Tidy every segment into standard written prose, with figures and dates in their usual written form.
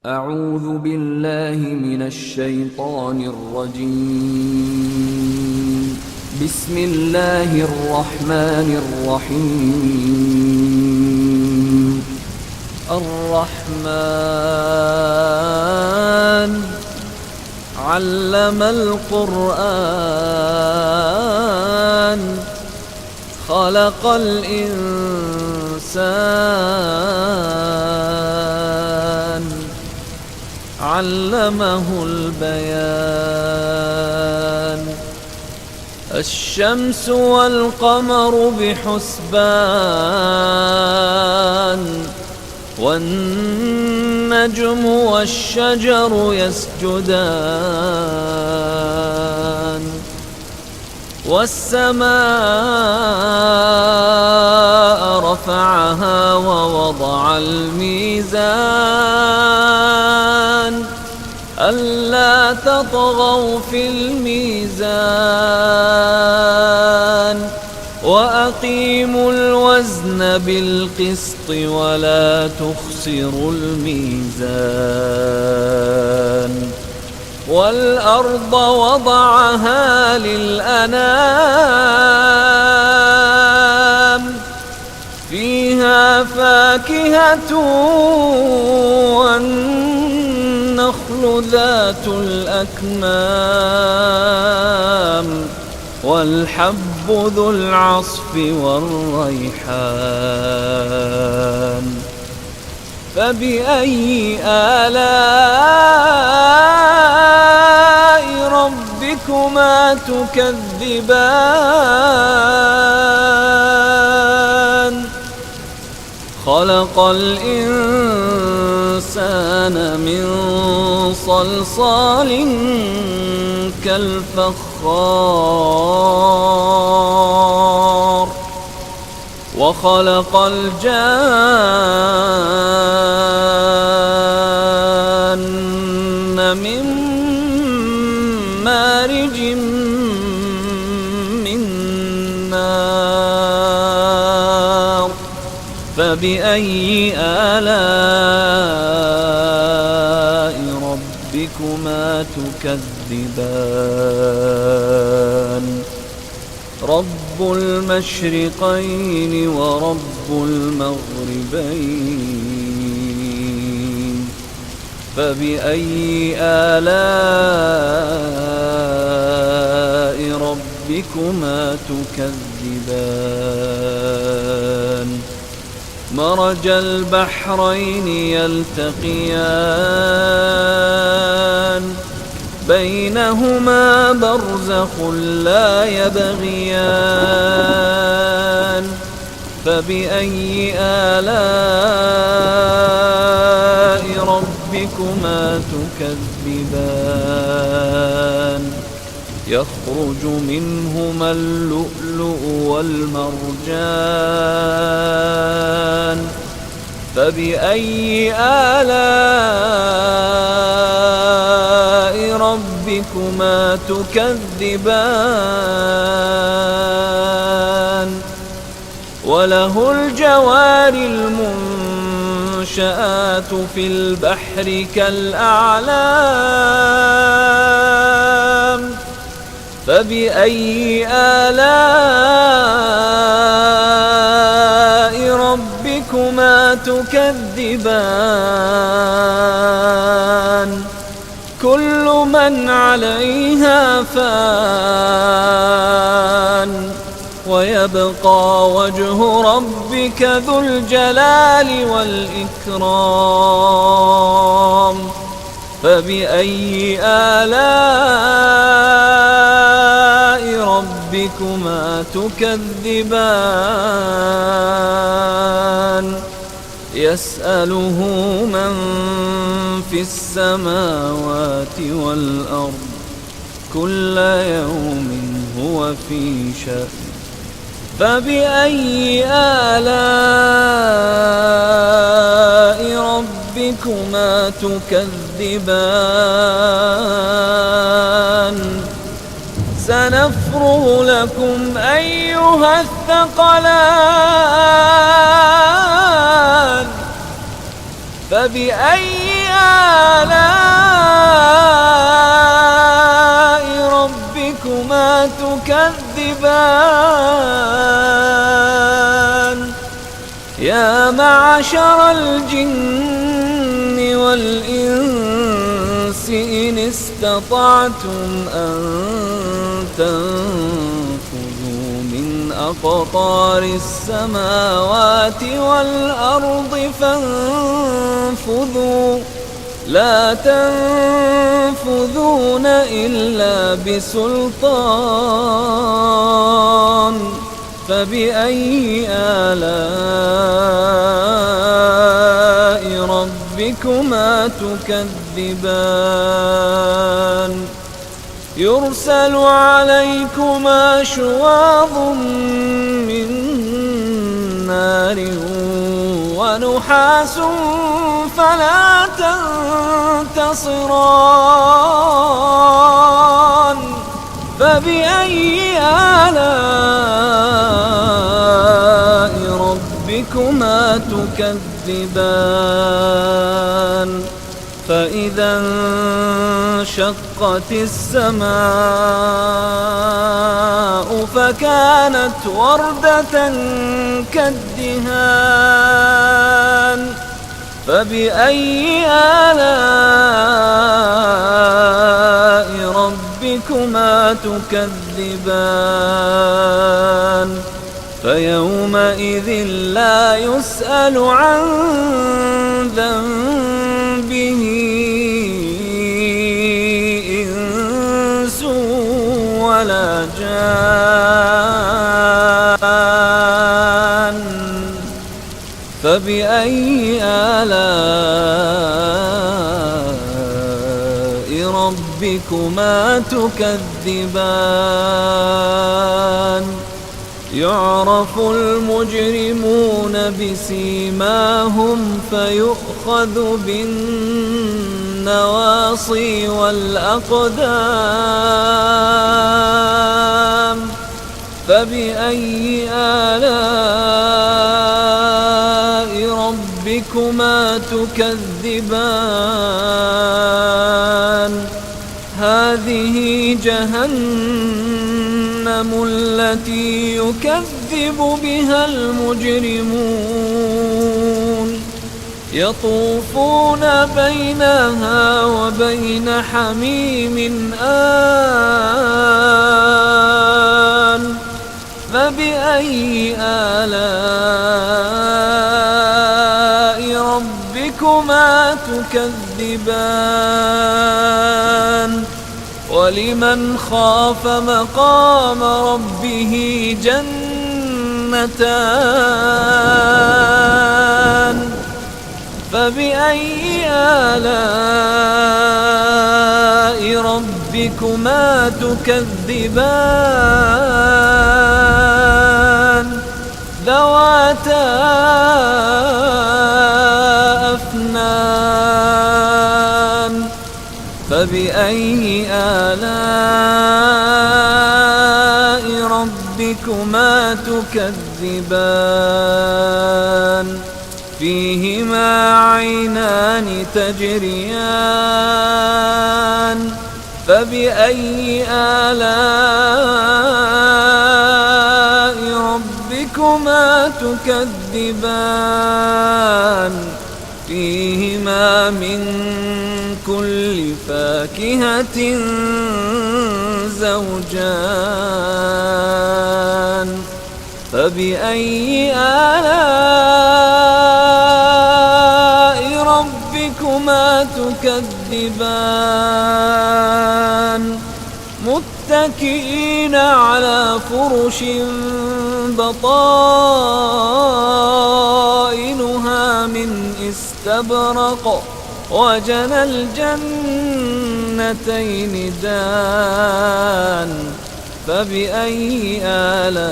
أعوذ بالله من الشيطان الرجيم. بسم الله الرحمن الرحيم. الرحمن علم القرآن خلق الإنسان علمه البيان. الشمس والقمر بحسبان والنجم والشجر يسجدان والسماء رفعها ووضع الميزان ألا تطغوا في الميزان وأقيموا الوزن بالقسط ولا تخسروا الميزان. والأرض وضعها للأنام فيها فاكهة والنخل ذات الأكمام والحب ذو العصف والريحان. فبأي آلاء ربكما تكذبان. خلق الإنسان من صلصال كالفخار وخلق الجان من مارج من نار. فبأي آلاء ربكما تكذبان. رب المشرقين ورب المغربين. فبأي آلاء ربكما تكذبان. مرج البحرين يلتقيان بينهما برزخ لا يبغيان. فبأي آلاء ربكما تكذبان. يخرج منهما اللؤلؤ والمرجان. فبأي آلاء ربكما تكذبان. وله الجوار المنشآت في البحر كالأعلام. فبأي آلاء ربكما تكذبان. كل من عليها فان ويبقى وجه ربك ذو الجلال والإكرام. فبأي آلاء ربكما تكذبان. يسأله من في السماوات والأرض كل يوم هو في شأن. فبأي آلاء ربكما تكذبان. سنفرغ لكم أيها الثقلان. فبأي تكذبان يا معشر الجن والإنس إن استطعتم أن تنفذوا من أقطار السماوات والأرض فانفذوا لا تنفذون إلا بسلطان فبأي آلاء ربكما تكذبان يرسل عليكما شواظ من نار ونحاس فلا تنتصران فبأي آلاء ربكما تكذبان فإذا انشقت السماء فكانت وردة كالدهان فبأي آلاء ربكما تكذبان فيومئذ لا يسأل عن ذنبه إنس ولا جان فبأي آلاء ربكما تكذبان يعرف المجرمون بسيماهم فيؤخذ بالنواصي والأقدام فبأي آلاء ربكما تكذبان هذه جهنم التي يكذب بها المجرمون يطوفون بينها وبين حميم آن فبأي آلاء ربكما تكذبان ولمن خاف مقام ربه جنتان فبأي آلاء ربكما تكذبان ذواتا أفنان فبأي آلاء ربكما تكذبان فيهما عينان تجريان فبأي آلاء ربكما تكذبان فيهما من كل فاكهة زوجان فبأي آلاء ربكما تكذبان متكئين على فرش بطائنها من استبرق وجنى الجنتين دان فبأي آلاء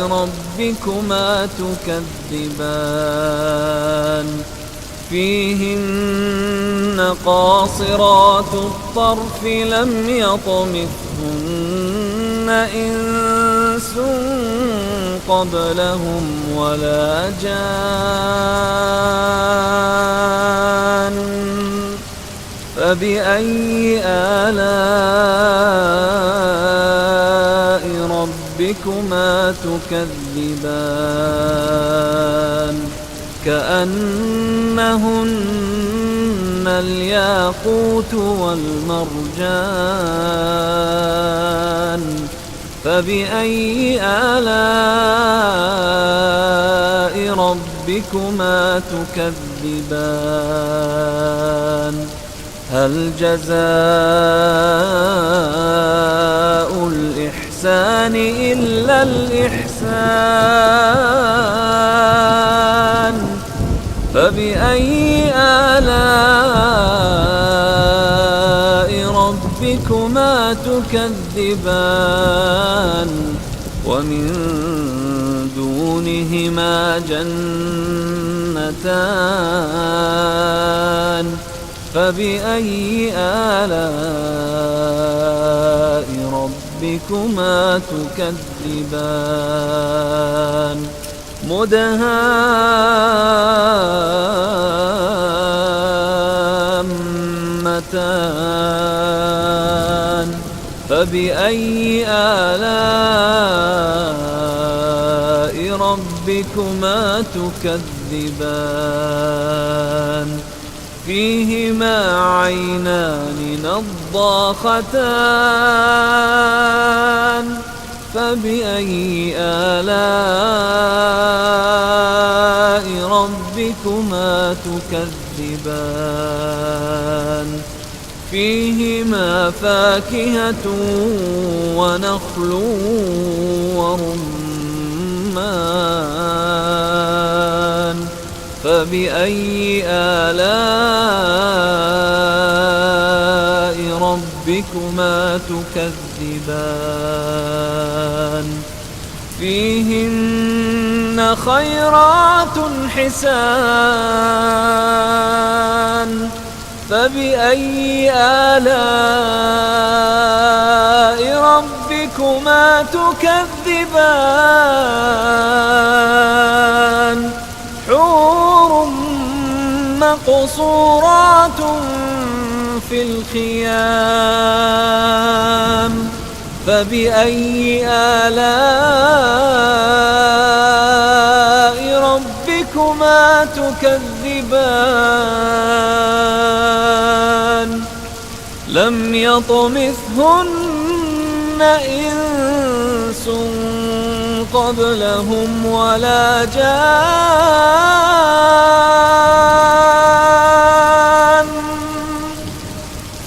ربكما تكذبان فيهن قاصرات الطرف لم يطمثهن إنس قبلهم ولا جان فبأي آلاء ربكما تكذبان كأنهن الياقوت والمرجان فبأي آلاء ربكما تكذبان هل جزاء الإحسان إلا الإحسان فبأي آلاء ربكما تكذبان ومن دونهما جنتان فبأي آلاء ربكما تكذبان مدهامتان فبأي آلاء ربكما تكذبان فيهما عينان نضاختان فبأي آلاء ربكما تكذبان فيهما فاكهة ونخل ورمان فبأي آلاء ربكما تكذبان فيهن خيرات حسان فبأي آلاء ربكما تكذبان حور مقصورات في الخيام فبأي آلاء ربكما تكذبان لم يطمثهن إنس قبلهم ولا جان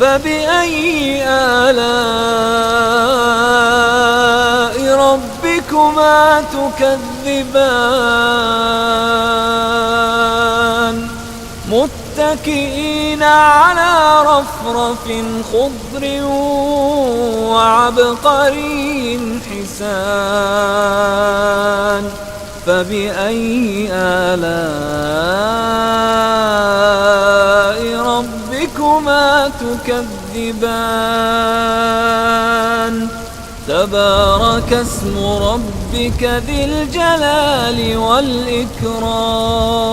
فبأي آلاء ربكما تكذبان متكئين على رفرف خضر وعبقري حسان فبأي آلاء ربكما تكذبان تبارك اسم ربك ذي الجلال والإكرام